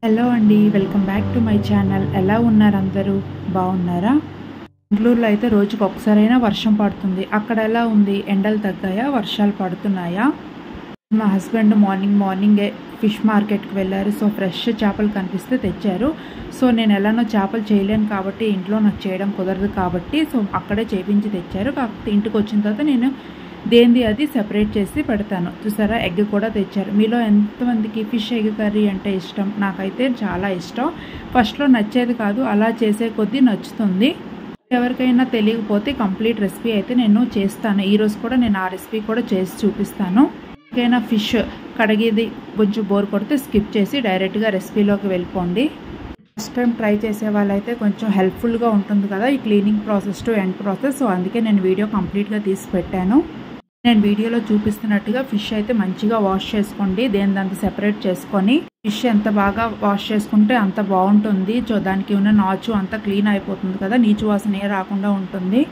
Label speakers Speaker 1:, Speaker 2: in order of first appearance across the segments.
Speaker 1: Hello అండి, welcome back to my channel. ఎలా ఉన్నారు అందరూ? బాగున్నారా? బెంగళూరులో అయితే రోజుకి ఒకసారైనా వర్షం పడుతుంది. అక్కడ ఎలా ఉంది? ఎండలు తగ్గాయా? వర్షాలు పడుతున్నాయా? మా హస్బెండ్ మార్నింగే ఫిష్ మార్కెట్కి వెళ్ళారు. సో ఫ్రెష్ చేపలు కనిపిస్తే తెచ్చారు. సో నేను ఎలానో చేపలు చేయలేను కాబట్టి, ఇంట్లో నాకు చేయడం కుదరదు కాబట్టి, సో అక్కడే చేపించి తెచ్చారు. కాకపోతే ఇంటికి వచ్చిన తర్వాత నేను దేంది అది సెపరేట్ చేసి పెడతాను. చూసారా, ఎగ్ కూడా తెచ్చారు. మీలో ఎంతమందికి ఫిష్ ఎగ్ కర్రీ అంటే ఇష్టం? నాకైతే చాలా ఇష్టం. ఫస్ట్లో నచ్చేది కాదు, అలా చేసే కొద్దీ నచ్చుతుంది. ఎవరికైనా తెలియకపోతే కంప్లీట్ రెసిపీ అయితే నేను చేస్తాను. ఈరోజు కూడా నేను ఆ రెసిపీ కూడా చేసి చూపిస్తాను. ఎవరికైనా ఫిష్ కడిగేది కొంచెం బోర్ కొడితే స్కిప్ చేసి డైరెక్ట్గా రెసిపీలోకి వెళ్ళిపోండి. ఫస్ట్ టైం ట్రై చేసే వాళ్ళైతే కొంచెం హెల్ప్ఫుల్గా ఉంటుంది కదా ఈ cleaning process to end process. So అందుకే నేను వీడియో కంప్లీట్గా తీసి పెట్టాను. నేను వీడియోలో చూపిస్తున్నట్టుగా ఫిష్ అయితే మంచిగా వాష్ చేసుకోండి. దాన్ని సెపరేట్ చేసుకొని, ఫిష్ ఎంత బాగా వాష్ చేసుకుంటే అంత బాగుంటుంది. సో దానికి ఉన్న నాచు అంతా క్లీన్ అయిపోతుంది కదా, నీచు వాసన ఏ రాకుండా ఉంటుంది.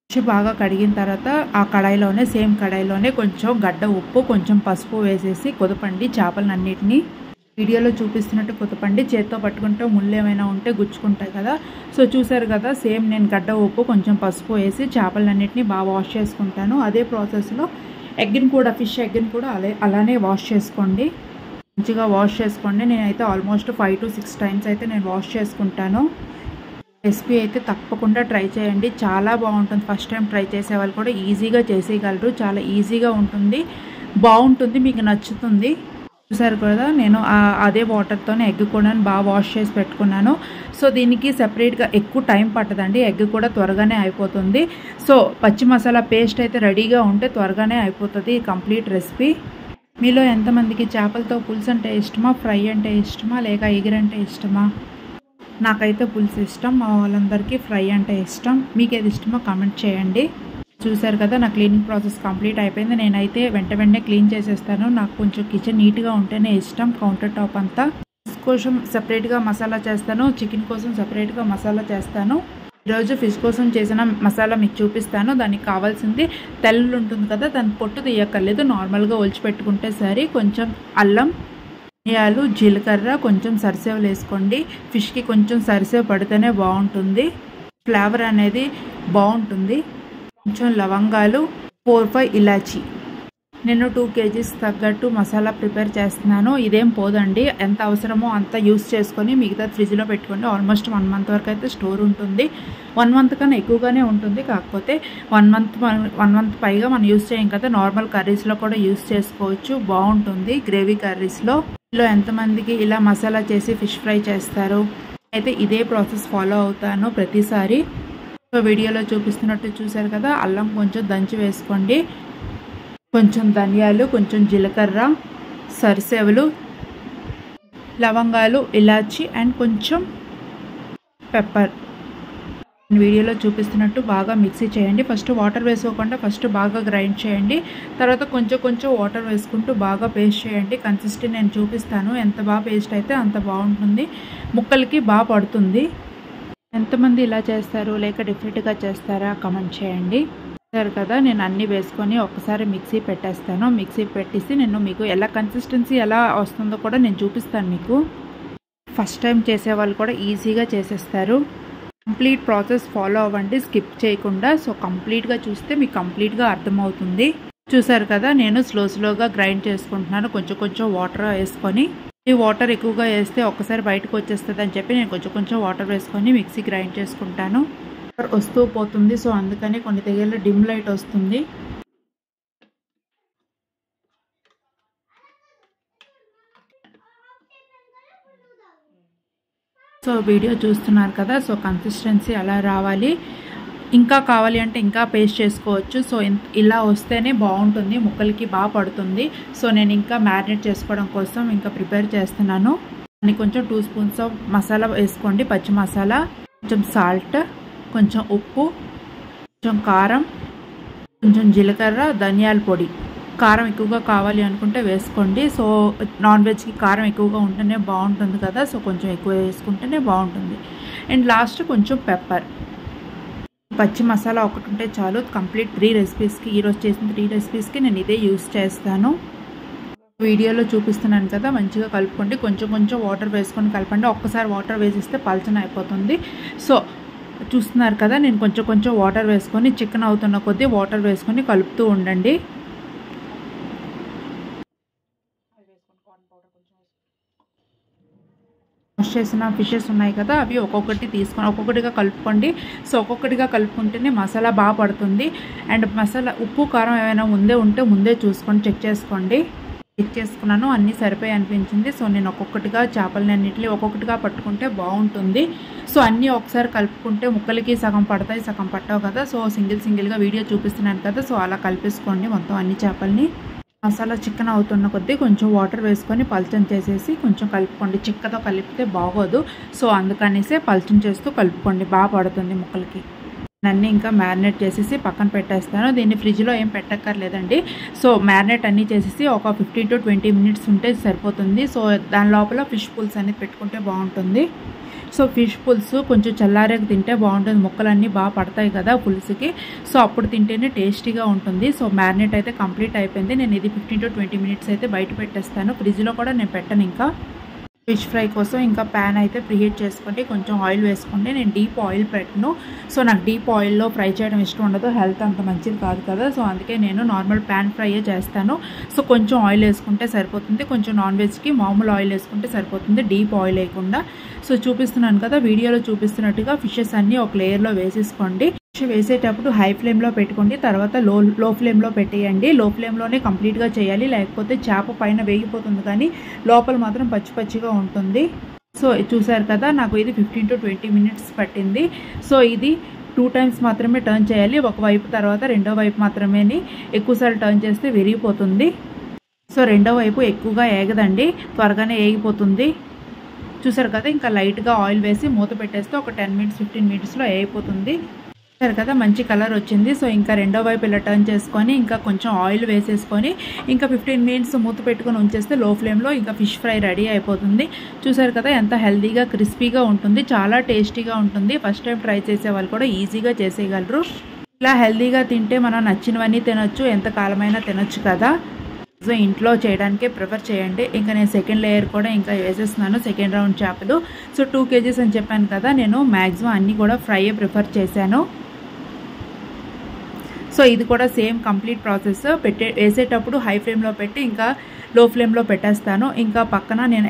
Speaker 1: ఫిష్ బాగా కడిగిన తర్వాత ఆ కడాయిలోనే, సేమ్ కడాయిలోనే కొంచెం గడ్డ ఉప్పు, కొంచెం పసుపు వేసేసి కుదపండి చేపలన్నిటినీ. వీడియోలో చూపిస్తున్నట్టు కుదపండి. చేత్తో పట్టుకుంటే ముళ్ళు ఏమైనా ఉంటే గుచ్చుకుంటాయి కదా. సో చూసారు కదా, సేమ్ నేను గడ్డ ఉప్పు కొంచెం పసుపు వేసి చేపలన్నిటిని బాగా వాష్ చేసుకుంటాను. అదే ప్రాసెస్లో ఎగ్ని కూడా, ఫిష్ ఎగ్ని కూడా అలానే వాష్ చేసుకోండి. మంచిగా వాష్ చేసుకోండి. నేనైతే ఆల్మోస్ట్ 5 to 6 టైమ్స్ అయితే నేను వాష్ చేసుకుంటాను. రెసిపీ అయితే తప్పకుండా ట్రై చేయండి, చాలా బాగుంటుంది. ఫస్ట్ టైం ట్రై చేసే వాళ్ళు కూడా ఈజీగా చేసేయగలరు. చాలా ఈజీగా ఉంటుంది, బాగుంటుంది, మీకు నచ్చుతుంది. చూసారు కదా, నేను అదే వాటర్తోనే ఎగ్ కూడా బాగా వాష్ చేసి పెట్టుకున్నాను. సో దీనికి సెపరేట్గా ఎక్కువ టైం పట్టదండి, ఎగ్ కూడా త్వరగానే అయిపోతుంది. సో పచ్చి మసాలా పేస్ట్ అయితే రెడీగా ఉంటే త్వరగానే అయిపోతుంది ఈ కంప్లీట్ రెసిపీ. మీలో ఎంతమందికి చేపలతో పులుసు అంటే ఇష్టమా, ఫ్రై అంటే ఇష్టమా, లేక ఎగురంటే ఇష్టమా? నాకైతే పులుసు ఇష్టం, మా వాళ్ళందరికీ ఫ్రై అంటే ఇష్టం. మీకు ఏది ఇష్టమో కామెంట్ చేయండి. చూసారు కదా, నా క్లీనింగ్ ప్రాసెస్ కంప్లీట్ అయిపోయింది. నేనైతే వెంటనే క్లీన్ చేసేస్తాను. నాకు కొంచెం కిచెన్ నీట్గా ఉంటేనే ఇష్టం. కౌంటర్ టాప్ అంతా ఫిష్ కోసం సపరేట్గా మసాలా చేస్తాను, చికెన్ కోసం సపరేట్గా మసాలా చేస్తాను. ఈరోజు ఫిష్ కోసం చేసిన మసాలా మీకు చూపిస్తాను. దానికి కావాల్సింది తెల్లు ఉంటుంది కదా, దాని పొట్టు తీయక్కర్లేదు, నార్మల్గా ఒలిచిపెట్టుకుంటే సరే. కొంచెం అల్లం, ధనియాలు, జీలకర్ర, కొంచెం సరిసేవలు వేసుకోండి. ఫిష్కి కొంచెం సరిసేవ పడితేనే బాగుంటుంది, ఫ్లేవర్ అనేది బాగుంటుంది. కొంచెం లవంగాలు, 4-5 ఇలాచి. నేను 2 kgs తగ్గట్టు మసాలా ప్రిపేర్ చేస్తున్నాను. ఇదేం పోదండి, ఎంత అవసరమో అంత యూస్ చేసుకొని మిగతా ఫ్రిడ్జ్లో పెట్టుకోండి. ఆల్మోస్ట్ 1 month వరకు అయితే స్టోర్ ఉంటుంది. 1 month కన్నా ఎక్కువగానే ఉంటుంది. కాకపోతే 1 month పైగా మనం యూస్ చేయం కదా, నార్మల్ కర్రీస్లో కూడా యూస్ చేసుకోవచ్చు, బాగుంటుంది గ్రేవీ కర్రీస్లో. ఇలా ఎంతమందికి ఇలా మసాలా చేసి ఫిష్ ఫ్రై చేస్తారు? అయితే ఇదే ప్రాసెస్ ఫాలో అవుతాను ప్రతిసారి. సో వీడియోలో చూపిస్తున్నట్టు చూసారు కదా, అల్లం కొంచెం దంచి వేసుకోండి, కొంచెం ధనియాలు, కొంచెం జీలకర్ర, సరిసేవలు, లవంగాలు, ఇలాచి అండ్ కొంచెం పెప్పర్. వీడియోలో చూపిస్తున్నట్టు బాగా మిక్సీ చేయండి. ఫస్ట్ వాటర్ వేసుకోకుండా ఫస్ట్ బాగా గ్రైండ్ చేయండి. తర్వాత కొంచెం వాటర్ వేసుకుంటూ బాగా పేస్ట్ చేయండి. కన్సిస్టెంట్ నేను చూపిస్తాను, ఎంత బాగా పేస్ట్ అయితే అంత బాగుంటుంది, ముక్కలకి బాగా పడుతుంది. ఎంతమంది ఇలా చేస్తారు లేక డిఫరెంట్గా చేస్తారా కామెంట్ చేయండి. సరే కదా, నేను అన్నీ వేసుకొని ఒకసారి మిక్సీ పెట్టేస్తాను. మిక్సీ పెట్టేసి నేను మీకు ఎలా కన్సిస్టెన్సీ ఎలా వస్తుందో కూడా నేను చూపిస్తాను మీకు. ఫస్ట్ టైం చేసేవాళ్ళు కూడా ఈజీగా చేసేస్తారు. కంప్లీట్ ప్రాసెస్ ఫాలో అవ్వండి, స్కిప్ చేయకుండా. సో కంప్లీట్గా చూస్తే మీకు కంప్లీట్గా అర్థమవుతుంది. చూసారు కదా, నేను స్లోగా గ్రైండ్ చేసుకుంటున్నాను, కొంచెం వాటర్ వేసుకొని. ఈ వాటర్ ఎక్కువగా వేస్తే ఒక్కసారి బయటకు వచ్చేస్తుంది అని చెప్పి నేను కొంచెం వాటర్ వేసుకొని మిక్సీ గ్రైండ్ చేసుకుంటాను. వాటర్ వస్తూ పోతుంది, సో అందుకని కొన్ని దగ్గర డిమ్ లైట్ వస్తుంది. సో వీడియో చూస్తున్నారు కదా, సో కన్సిస్టెన్సీ అలా రావాలి. ఇంకా కావాలి అంటే ఇంకా పేస్ట్ చేసుకోవచ్చు. సో ఇలా వస్తేనే బాగుంటుంది, ముక్కలకి బాగా పడుతుంది. సో నేను ఇంకా మ్యారినేట్ చేసుకోవడం కోసం ఇంకా ప్రిపేర్ చేస్తున్నాను. దాన్ని కొంచెం 2 spoons ఆఫ్ మసాలా వేసుకోండి, పచ్చి మసాలా, కొంచెం సాల్ట్, కొంచెం ఉప్పు, కొంచెం కారం, కొంచెం జీలకర్ర, ధనియాల పొడి. కారం ఎక్కువగా కావాలి అనుకుంటే వేసుకోండి. సో నాన్ వెజ్కి కారం ఎక్కువగా ఉంటేనే బాగుంటుంది కదా, సో కొంచెం ఎక్కువ వేసుకుంటేనే బాగుంటుంది. అండ్ లాస్ట్ కొంచెం పెప్పర్. పచ్చి మసాలా ఒకటి ఉంటే చాలు కంప్లీట్ 3 రెసిపీస్కి. ఈరోజు చేసిన 3 రెసిపీస్కి నేను ఇదే యూస్ చేస్తాను. వీడియోలో చూపిస్తున్నాను కదా, మంచిగా కలుపుకోండి. కొంచెం కొంచెం వాటర్ వేసుకొని కలపండి. ఒక్కసారి వాటర్ వేసిస్తే పలచన అయిపోతుంది. సో చూస్తున్నారు కదా, నేను కొంచెం కొంచెం వాటర్ వేసుకొని చికెన్ అవుతున్న కొద్దీ వాటర్ వేసుకొని కలుపుతూ ఉండండి. వాష్ చేసిన ఫిషెస్ ఉన్నాయి కదా, అవి ఒక్కొక్కటిగా కలుపుకోండి. సో ఒక్కొక్కటిగా కలుపుకుంటేనే మసాలా బాగా పడుతుంది. అండ్ మసాలా ఉప్పు కారం ఏమైనా ఉంటే ముందే చూసుకొని చెక్ చేసుకోండి. చెక్ చేసుకున్నాను, అన్నీ సరిపోయి అనిపించింది. సో నేను ఒక్కొక్కటిగా చేపలని అన్నింటినీ ఒక్కొక్కటిగా పట్టుకుంటే బాగుంటుంది. సో అన్నీ ఒకసారి కలుపుకుంటే ముక్కలకి సగం పడతాయి, సగం పట్టవు కదా. సో సింగిల్గా వీడియో చూపిస్తున్నాను కదా, సో అలా కలిపేసుకోండి మొత్తం అన్ని చేపల్ని. మసాలా చికెన్ అవుతున్న కొద్దీ కొంచెం వాటర్ వేసుకొని పల్చం చేసేసి కొంచెం కలుపుకోండి. చిక్కతో కలిపితే బాగోదు. సో అందుకనేసే పల్చం చేస్తూ కలుపుకోండి, బాగా పడుతుంది ముక్కలకి. అన్నీ ఇంకా మ్యారినేట్ చేసేసి పక్కన పెట్టేస్తాను. దీన్ని ఫ్రిడ్జ్లో ఏం పెట్టక్కర్లేదండి. సో మ్యారినేట్ అన్నీ చేసేసి ఒక 15 to 20 minutes ఉంటే సరిపోతుంది. సో దాని లోపల ఫిష్ పులుసు అనేది పెట్టుకుంటే బాగుంటుంది. సో ఫిష్ పులుసు కొంచెం చల్లారాక తింటే బాగుంటుంది. ముక్కలన్నీ బాగా పడతాయి కదా పులుసుకి. సో అప్పుడు తింటేనే టేస్టీగా ఉంటుంది. సో మ్యారినేట్ అయితే కంప్లీట్ అయిపోయింది. నేను ఇది 15 to 20 minutes అయితే బయట పెట్టేస్తాను. ఫ్రిడ్జ్లో కూడా నేను పెట్టను. ఇంకా ఫిష్ ఫ్రై కోసం ఇంకా ప్యాన్ అయితే ప్రీహీట్ చేసుకోండి. కొంచెం ఆయిల్ వేసుకోండి. నేను డీప్ ఆయిల్ పెట్టను. సో నాకు డీప్ ఆయిల్లో ఫ్రై చేయడం ఇష్టం ఉండదు, హెల్త్ అంత మంచిది కాదు కదా. సో అందుకే నేను నార్మల్ ప్యాన్ ఫ్రైయే చేస్తాను. సో కొంచెం ఆయిల్ వేసుకుంటే సరిపోతుంది. కొంచెం నాన్ వెజ్కి మామూలు ఆయిల్ వేసుకుంటే సరిపోతుంది, డీప్ ఆయిల్ వేయకుండా. సో చూపిస్తున్నాను కదా, వీడియోలో చూపిస్తున్నట్టుగా ఫిషెస్ అన్నీ ఒక లేయర్లో వేసేసుకోండి. ఫిష్ వేసేటప్పుడు హై ఫ్లేమ్లో పెట్టుకోండి, తర్వాత లో ఫ్లేమ్లో పెట్టేయండి. లో ఫ్లేమ్లోనే కంప్లీట్గా చేయాలి, లేకపోతే చేప పైన వేగిపోతుంది కానీ లోపల మాత్రం పచ్చిగా ఉంటుంది. సో చూసారు కదా, నాకు ఇది 15 to 20 minutes పట్టింది. సో ఇది 2 times మాత్రమే టర్న్ చేయాలి. ఒకవైపు తర్వాత రెండో వైపు మాత్రమే. ఎక్కువసార్లు టర్న్ చేస్తే విరిగిపోతుంది. సో రెండో వైపు ఎక్కువగా ఏగదండి, త్వరగానే ఏగిపోతుంది. చూసారు కదా, ఇంకా లైట్గా ఆయిల్ వేసి మూత పెట్టేస్తే ఒక 10 minutes 15 minutesలో అయిపోతుంది. చూసారు కదా, మంచి కలర్ వచ్చింది. సో ఇంకా రెండో వైపు ఇలా టర్న్ చేసుకొని ఇంకా కొంచెం ఆయిల్ వేసేసుకొని ఇంకా 15 minutes మూత పెట్టుకొని ఉంచేస్తే లో ఫ్లేమ్లో ఇంకా ఫిష్ ఫ్రై రెడీ అయిపోతుంది. చూసారు కదా, ఎంత హెల్తీగా క్రిస్పీగా ఉంటుంది, చాలా టేస్టీగా ఉంటుంది. ఫస్ట్ టైం ట్రై చేసే వాళ్ళు కూడా ఈజీగా చేసేయగలరు. ఇలా హెల్తీగా తింటే మనం నచ్చినవన్నీ తినొచ్చు, ఎంత కాలమైనా తినొచ్చు కదా. సో ఇంట్లో చేయడానికే ప్రిఫర్ చేయండి. ఇంకా నేను సెకండ్ లేయర్ కూడా ఇంకా వేసేస్తున్నాను, సెకండ్ రౌండ్ చేపలు. సో 2 kgs అని చెప్పాను కదా, నేను మ్యాక్సిమం అన్నీ కూడా ఫ్రైయే ప్రిఫర్ చేశాను. సో ఇది కూడా సేమ్ కంప్లీట్ ప్రాసెస్. వేసేటప్పుడు హై ఫ్లేమ్లో పెట్టి ఇంకా లో ఫ్లేమ్లో పెట్టేస్తాను. ఇంకా పక్కన నేను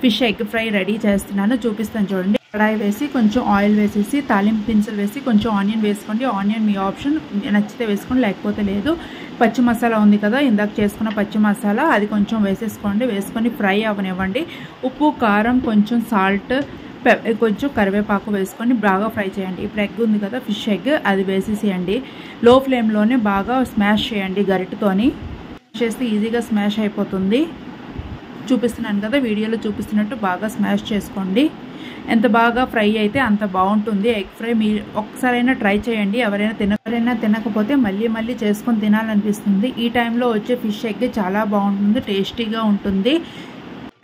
Speaker 1: ఫిష్ ఎగ్ ఫ్రై రెడీ చేస్తున్నాను, చూపిస్తాను చూడండి. కడాయి వేసి కొంచెం ఆయిల్ వేసేసి తాలింపు దినుసులు వేసి కొంచెం ఆనియన్ వేసుకోండి. ఆనియన్ మీ ఆప్షన్, నచ్చితే వేసుకోండి లేకపోతే లేదు. పచ్చి మసాలా ఉంది కదా, ఇందాక చేసుకున్న పచ్చి మసాలా అది కొంచెం వేసేసుకోండి. వేసుకొని ఫ్రై అవ్వనివ్వండి. ఉప్పు కారం కొంచెం సాల్ట్ కొంచెం కరివేపాకు వేసుకొని బాగా ఫ్రై చేయండి. ఇప్పుడు ఎగ్ ఉంది కదా, ఫిష్ ఎగ్, అది వేసేసేయండి. లో ఫ్లేమ్లోనే బాగా స్మాష్ చేయండి గరిటతోని. చేస్తే ఈజీగా స్మాష్ అయిపోతుంది. చూపిస్తున్నాను కదా, వీడియోలో చూపిస్తున్నట్టు బాగా స్మాష్ చేసుకోండి. ఎంత బాగా ఫ్రై అయితే అంత బాగుంటుంది ఎగ్ ఫ్రై. మీరు ఒక్కసారైనా ట్రై చేయండి. ఎవరైనా తినకపోతే మళ్ళీ చేసుకొని తినాలనిపిస్తుంది. ఈ టైంలో వచ్చే ఫిష్ ఎగ్ చాలా బాగుంటుంది, టేస్టీగా ఉంటుంది.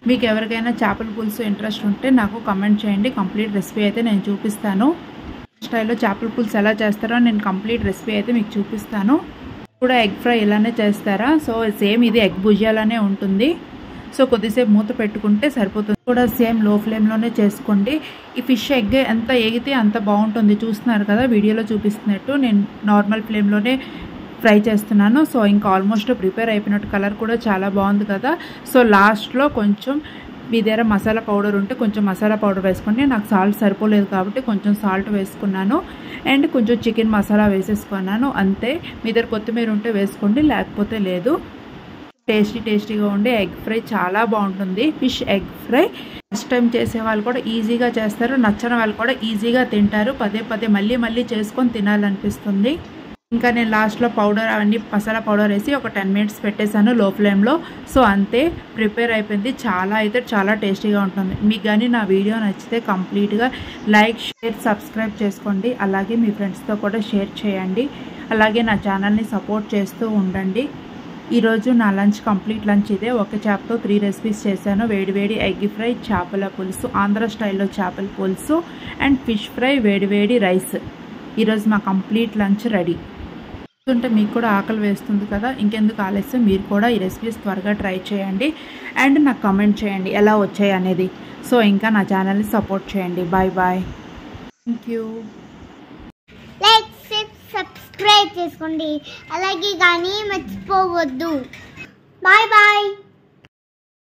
Speaker 1: మీకు ఎవరికైనా చేపల పులుసు ఇంట్రెస్ట్ ఉంటే నాకు కమెంట్ చేయండి. కంప్లీట్ రెసిపీ అయితే నేను చూపిస్తాను. స్టైల్లో చేపల పులుసు ఎలా చేస్తారో నేను కంప్లీట్ రెసిపీ అయితే మీకు చూపిస్తాను. కూడా ఎగ్ ఫ్రై ఇలానే చేస్తారా? సో సేమ్ ఇది ఎగ్ భుజియాలానే ఉంటుంది. సో కొద్దిసేపు మూత పెట్టుకుంటే సరిపోతుంది. కూడా సేమ్ లో ఫ్లేమ్లోనే చేసుకోండి. ఈ ఫిష్ ఎగ్ ఎంత ఏగితే అంత బాగుంటుంది. చూస్తున్నారు కదా, వీడియోలో చూపిస్తున్నట్టు నేను నార్మల్ ఫ్లేమ్లోనే ఫ్రై చేస్తున్నాను. సో ఇంకా ఆల్మోస్ట్ ప్రిపేర్ అయిపోయినట్టు, కలర్ కూడా చాలా బాగుంది కదా. సో లాస్ట్లో కొంచెం మీ దగ్గర మసాలా పౌడర్ ఉంటే కొంచెం మసాలా పౌడర్ వేసుకోండి. నాకు సాల్ట్ సరిపోలేదు కాబట్టి కొంచెం సాల్ట్ వేసుకున్నాను. అండ్ కొంచెం చికెన్ మసాలా వేసేసుకున్నాను, అంతే. మీ దగ్గర కొత్తిమీర ఉంటే వేసుకోండి, లేకపోతే లేదు. టేస్టీగా ఉండే ఎగ్ ఫ్రై చాలా బాగుంటుంది. Fish egg fry first time చేసే వాళ్ళు కూడా ఈజీగా చేస్తారు, నచ్చని వాళ్ళు కూడా ఈజీగా తింటారు. పదే మళ్ళీ చేసుకొని తినాలనిపిస్తుంది. ఇంకా నేను లాస్ట్లో పౌడర్ అవన్నీ మసాలా పౌడర్ వేసి ఒక 10 minutes పెట్టేశాను లో ఫ్లేమ్లో. సో అంతే, ప్రిపేర్ అయిపోయింది. చాలా టేస్టీగా ఉంటుంది. మీకు కానీ నా వీడియో నచ్చితే కంప్లీట్గా లైక్, షేర్, సబ్స్క్రైబ్ చేసుకోండి. అలాగే మీ ఫ్రెండ్స్తో కూడా షేర్ చేయండి. అలాగే నా ఛానల్ని సపోర్ట్ చేస్తూ ఉండండి. ఈరోజు నా కంప్లీట్ లంచ్ ఇదే. ఒక చేపతో 3 రెసిపీస్ చేశాను. వేడివేడి ఎగ్ ఫ్రై, చేపల పులుసు, ఆంధ్ర స్టైల్లో చేపల పులుసు అండ్ ఫిష్ ఫ్రై, వేడివేడి రైస్. ఈరోజు మా కంప్లీట్ లంచ్ రెడీ. ఉంటే మీకు కూడా ఆకలి వేస్తుంది కదా, ఇంకెందుకు ఆలస్యం, మీరు కూడా ఈ రెసిపీస్ త్వరగా ట్రై చేయండి అండ్ నాకు కామెంట్ చేయండి ఎలా వచ్చాయి అనేది. సో ఇంకా నా ఛానల్ని సపోర్ట్ చేయండి. Bye bye, thank you.
Speaker 2: Like subscribe చేసుకోండి, అలాగే కానీ మర్చిపోవద్దు. Bye bye.